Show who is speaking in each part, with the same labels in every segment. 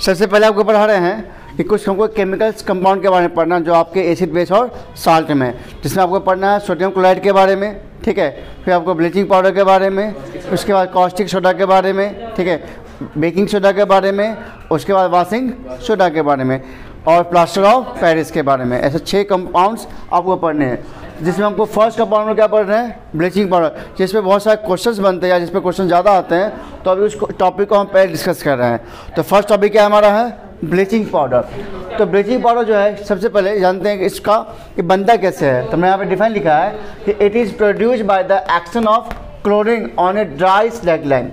Speaker 1: सबसे पहले आपको पढ़ा रहे हैं कि कुछ हमको केमिकल्स कंपाउंड के बारे में पढ़ना जो आपके एसिड बेस और साल्ट में, जिसमें आपको पढ़ना है सोडियम क्लोराइड के बारे में, ठीक है। फिर आपको ब्लीचिंग पाउडर के बारे में, उसके बाद कॉस्टिक सोडा के बारे में, ठीक है, बेकिंग सोडा के बारे में, उसके बाद वॉशिंग सोडा के बारे में और प्लास्टर ऑफ पेरिस के बारे में। ऐसे 6 कंपाउंड्स आपको पढ़ने हैं, जिसमें हमको फर्स्ट कंपाउंड में क्या पढ़ रहे हैं, ब्लीचिंग पाउडर, जिस पे बहुत सारे क्वेश्चंस बनते हैं या जिस पे क्वेश्चन ज़्यादा आते हैं, तो अभी उस टॉपिक को हम पहले डिस्कस कर रहे हैं। तो फर्स्ट टॉपिक क्या हमारा है, ब्लीचिंग पाउडर। तो ब्लीचिंग पाउडर जो है सबसे पहले जानते हैं कि इसका ये बनता कैसे है। तो मैंने यहाँ पे डिफाइन लिखा है कि it is produced by the action of chlorine on a dry slag line.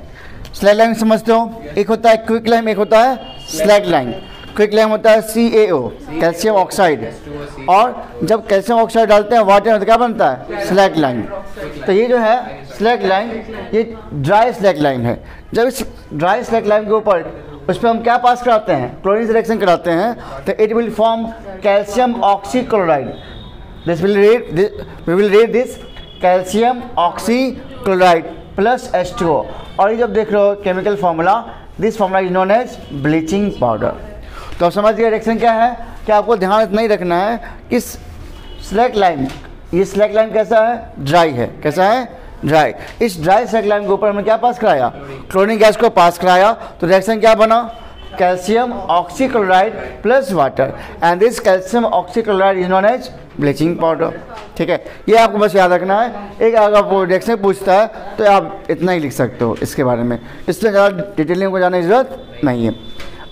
Speaker 1: Slag line समझते हो, एक होता है क्विक लाइम, एक होता है स्लैग लाइन। क्विक लाइम होता है CaO, कैल्शियम ऑक्साइड, और जब कैल्शियम ऑक्साइड डालते हैं वाटर में तो क्या बनता है, स्लैग लाइन। तो ये जो है स्लैग लाइन, ये ड्राई स्लैग लाइन है। जब इस ड्राई स्लैग लाइन के ऊपर उस पर हम क्या पास कराते हैं, क्लोरीन से रिएक्शन कराते हैं, तो it will form calcium oxychloride. We will read this calcium oxychloride plus H2O। और ये जब देख रहे हो chemical formula, this formula is known as bleaching powder. तो आप समझ गए रिएक्शन क्या है, कि आपको ध्यान इतना ही रखना है कि स्लैग लाइन, ये स्लैग लाइन कैसा है, ड्राई है। कैसा है, ड्राई। इस ड्राई स्लैग लाइन के ऊपर हमने क्या पास कराया, क्लोरीन गैस को पास कराया, तो रिएक्शन क्या बना, calcium oxychloride plus water, and this calcium oxychloride is known as bleaching powder. ठीक है, ये आपको बस याद रखना है। एक अगर वो रिएक्शन पूछता है तो आप इतना ही लिख सकते हो इसके बारे में, इसलिए ज़्यादा डिटेलिंग को जाने की जरूरत नहीं है।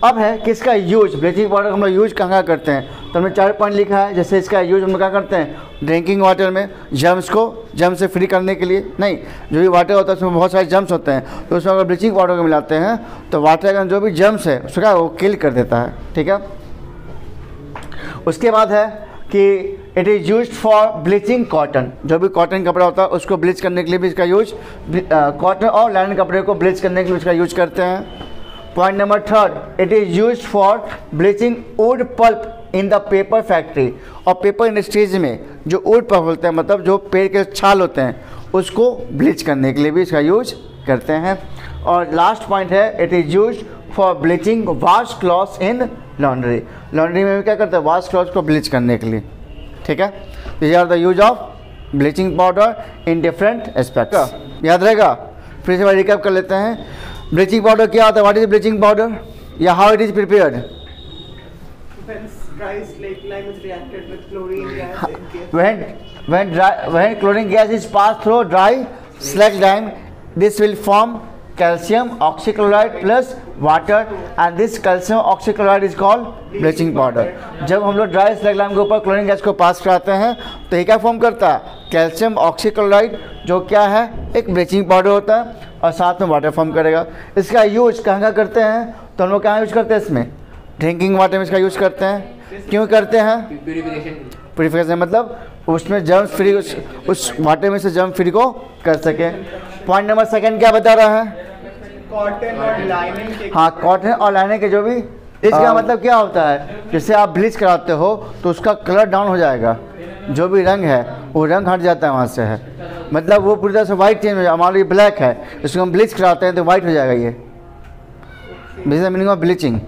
Speaker 1: अब है कि इसका यूज, ब्लीचिंग पाउडर हम लोग यूज कहाँ करते हैं, तो हमने 4 पॉइंट लिखा है। जैसे इसका यूज हम लोग क्या करते हैं, ड्रिंकिंग वाटर में जर्म्स को, जर्म से फ्री करने के लिए, नहीं जो भी वाटर होता है उसमें बहुत सारे जर्म्स होते हैं, तो उसमें अगर ब्लीचिंग पाउडर को मिलाते हैं तो वाटर का जो भी जर्म्स है उसको क्या वो किल कर देता है। ठीक है, उसके बाद है कि it is use for bleaching cotton, जो भी कॉटन कपड़ा होता है उसको ब्लीच करने के लिए भी इसका यूज, कॉटन और लाइन कपड़े को ब्लीच करने के लिए इसका यूज करते हैं। Point number 3, it is use for bleaching wood pulp in the paper factory. और पेपर इंडस्ट्रीज में जो वुड पल्प होते हैं, मतलब जो पेड़ के छाल होते हैं, उसको ब्लीच करने के लिए भी इसका यूज करते हैं। और लास्ट पॉइंट है, it is use for bleaching wash clothes in laundry. Laundry में भी क्या करते हैं, वॉश क्लॉथ्स को ब्लीच करने के लिए। ठीक है, this are the use of bleaching powder in different aspects. याद रहेगा, फिर से रिकैप कर लेते हैं। ब्लीचिंग पाउडर क्या होता है, व्हाट इज ब्लीचिंग पाउडर, या how it is prepared. When chlorine gas is passed through dry slag lime, this will form calcium oxychloride plus water, and this calcium oxychloride is called bleaching powder। जब हम लोग dry slag lime के ऊपर chlorine gas को पास कराते हैं तो ये क्या फॉर्म करता है, कैल्शियम ऑक्सीक्लोराइड, जो क्या है एक ब्लीचिंग पाउडर होता है, और साथ में वाटर फॉर्म करेगा। इसका यूज कहाँ करते हैं, तो हम लोग कहाँ यूज करते हैं, इसमें ड्रिंकिंग वाटर में इसका यूज करते हैं। क्यों करते हैं, प्यूरिफिकेशन, मतलब उसमें जर्म्स फ्री, उस वाटर में से जर्म फ्री को कर सके। पॉइंट नंबर 2 क्या बता रहा है, कॉटन और लाइनिंग। हाँ, कॉटन और लाइनिंग के जो भी, इसका मतलब क्या होता है, जैसे आप ब्लीच कराते हो तो उसका कलर डाउन हो जाएगा, जो भी रंग है वो रंग हट जाता है वहाँ से, है मतलब वो पूरी तरह से वाइट चेंज हो जाएगा। हमारा ये ब्लैक है, इसको हम ब्लीच कराते हैं तो वाइट हो जाएगा, ये this is the meaning of bleaching.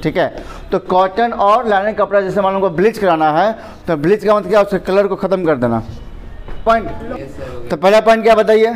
Speaker 1: ठीक है, तो कॉटन और लाइनिंग कपड़ा जैसे मान लो को ब्लीच कराना है, तो ब्लीच का मतलब क्या, उसके कलर को ख़त्म कर देना। पॉइंट, तो पहला पॉइंट क्या बताइए,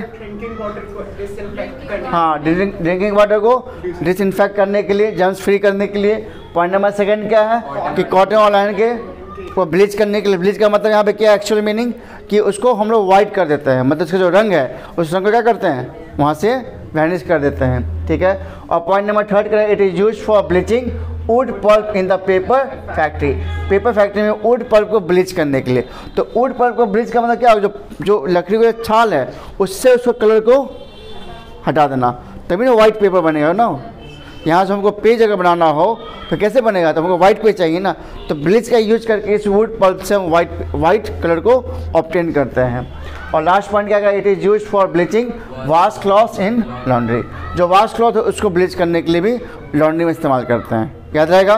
Speaker 1: हाँ ड्रिंकिंग वाटर को डिसइंफेक्ट करने के लिए, जर्म्स फ्री करने के लिए। पॉइंट नंबर 2 क्या है कि कॉटन और लाइनिंग के को ब्लीच करने के लिए। ब्लीच का मतलब यहाँ पे क्या एक्चुअल मीनिंग, कि उसको हम लोग वाइट कर देते हैं, मतलब उसका जो रंग है उस रंग को क्या करते हैं, वहाँ से वैनिश कर देते हैं। ठीक है, और पॉइंट नंबर 3 क्या है, it is use for bleaching wood pulp in the paper factory. Paper factory में वुड पल्प को ब्लीच करने के लिए। तो वुड पल्प को ब्लीच का मतलब क्या, जो लकड़ी का छाल है उससे उसको कलर को हटा देना, तभी ना वाइट पेपर बनेगा ना। यहाँ से हमको पेज अगर बनाना हो तो कैसे बनेगा, तो हमको वाइट पेज चाहिए ना, तो ब्लीच का यूज करके इस वुड पल्प से हम वाइट कलर को ऑब्टेन करते हैं। और लास्ट पॉइंट क्या है, it is use for bleaching wash clothes in laundry. जो वॉश क्लॉथ है उसको ब्लीच करने के लिए भी लॉन्ड्री में इस्तेमाल करते हैं। याद रहेगा,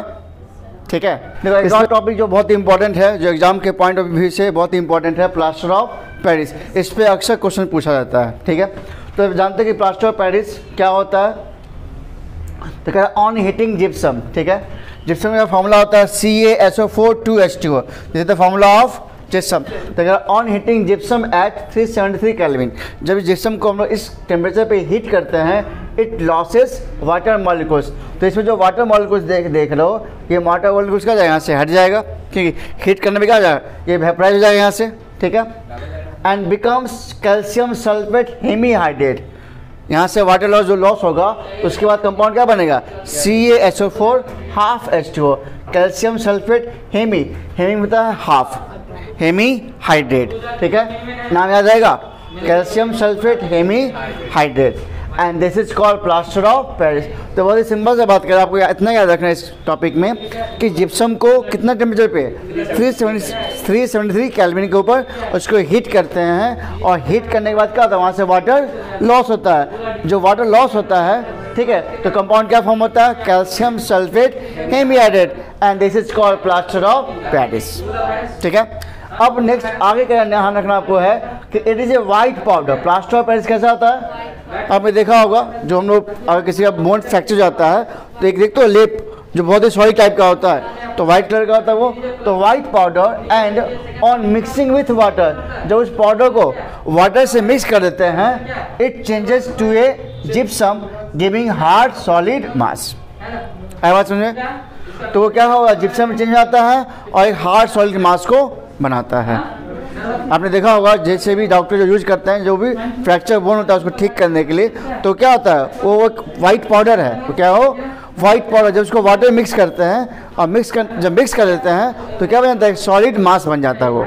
Speaker 1: ठीक है। देखो एक और टॉपिक जो बहुत इंपॉर्टेंट है, जो एग्जाम के पॉइंट ऑफ व्यू से बहुत इंपॉर्टेंट है, प्लास्टर ऑफ पेरिस। इस पर अक्सर क्वेश्चन पूछा जाता है। ठीक है, तो जानते हैं कि प्लास्टर ऑफ पेरिस क्या होता है, तो कह रहा है ऑन हीटिंग जिप्सम, ठीक है। जिप्सम का फॉर्मूला होता है CaSO4 this is the formula of gypsum. तो कह रहा है on heating gypsum at 373 kelvin, जब जिप्सम को हम लोग इस टेम्परेचर पे हीट करते हैं इट लॉसेस वाटर मॉलिक्यूल्स। तो इसमें जो वाटर मॉलिक्यूल्स देख रहे हो, ये वाटर मॉलिक्यूल्स क्या जाएगा, यहाँ से हट जाएगा, क्योंकि हीट करने में क्या हो जाएगा, ये वेपराइज हो जाएगा यहाँ से, ठीक है। And becomes calcium sulphate hemihydrate, यहाँ से वाटर लॉस जो लॉस होगा तो उसके बाद कंपाउंड क्या बनेगा, CaSO4 half H2O, calcium sulphate Hemy होता है हाफ, हेमीहाइड्रेट, ठीक है, नाम याद आएगा, calcium sulphate hemihydrate, and this is called plaster of Paris. तो बहुत ही सिंपल से बात करें, आपको इतना याद रखना है इस टॉपिक में कि जिप्सम को कितना टेम्परेचर पे 373 केल्विन के ऊपर उसको हीट करते हैं, और हीट करने के बाद क्या होता है, वहाँ से वाटर लॉस होता है। जो वाटर लॉस होता है, ठीक है, तो कंपाउंड क्या फॉर्म होता है, calcium sulphate hemihydrate, and this is called plaster of Paris, ठीक है। अब नेक्स्ट आगे क्या ध्यान रखना आपको है कि it is a white powder. Plaster of Paris कैसा होता है, आपने देखा होगा, जो हम लोग अगर किसी का बोन फ्रैक्चर जाता है तो एक देखते हो लेप जो बहुत ही सॉलिड टाइप का होता है, तो वाइट कलर का होता है वो, तो white powder and on mixing with water, जब उस पाउडर को वाटर से मिक्स कर देते हैं it changes to a gypsum giving hard solid mass. है बात समझे, तो वो क्या होगा, जिप्सम चेंज आता है और एक हार्ड सॉलिड मास को बनाता है। आपने देखा होगा जैसे भी डॉक्टर जो यूज करते हैं, जो भी फ्रैक्चर बोन होता है उसको ठीक करने के लिए, तो क्या होता है, वो एक वाइट पाउडर है, तो क्या हो, वाइट पाउडर, जब उसको वाटर मिक्स करते हैं और जब मिक्स कर देते हैं तो क्या बन जाता है, सॉलिड मास बन जाता है वो,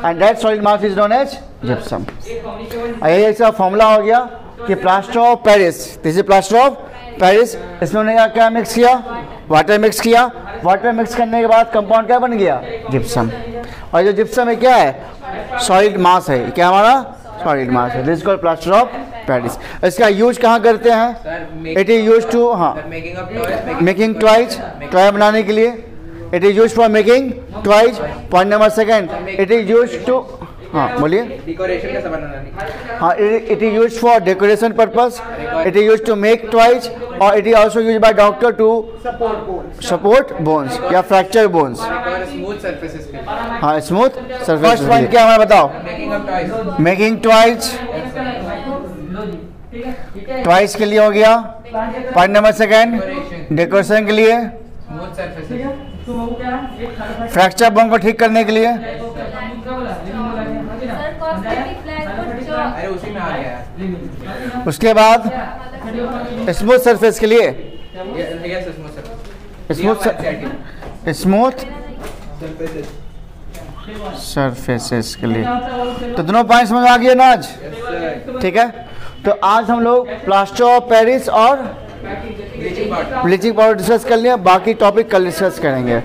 Speaker 1: and that solid mass is known as gypsum. यही इसका फॉर्मूला हो गया कि plaster of Paris, this is plaster of Paris. इसमें उन्होंने क्या मिक्स किया, वाटर मिक्स किया, वाटर मिक्स करने के बाद कंपाउंड क्या बन गया, जिप्सम। और जो जिप्सम है क्या है, सॉलिड मास है, क्या हमारा सॉलिड मास है, this called plaster of Paris. इसका यूज कहाँ करते हैं, इट इज यूज टू, हाँ, मेकिंग टॉयज, टॉय बनाने के लिए, it is use for making toys. Point number second, it is use to, हाँ बोलिए, डेकोरेशन का सामान बनाने, हाँ, it is use for decoration purpose, it is use to make toys, और it is also use by doctor to support bones या fracture bones, हाँ, smooth surface. First point क्या हमें बताओ, मेकिंग टॉयज, टॉयज के लिए हो गया। पॉइंट नंबर सेकंड, डेकोरेशन के लिए, फ्रैक्चर बोन को ठीक करने के लिए, उसके बाद स्मूथ सरफेस के लिए, स्मूथ सरफेसेस के लिए। तो दोनों पॉइंट समझ आ गए ना आज, ठीक है। तो आज हम लोग प्लास्टर ऑफ पेरिस और ब्लीचिंग पाउडर डिस्कस कर लिया, बाकी टॉपिक कल डिस्कस करेंगे।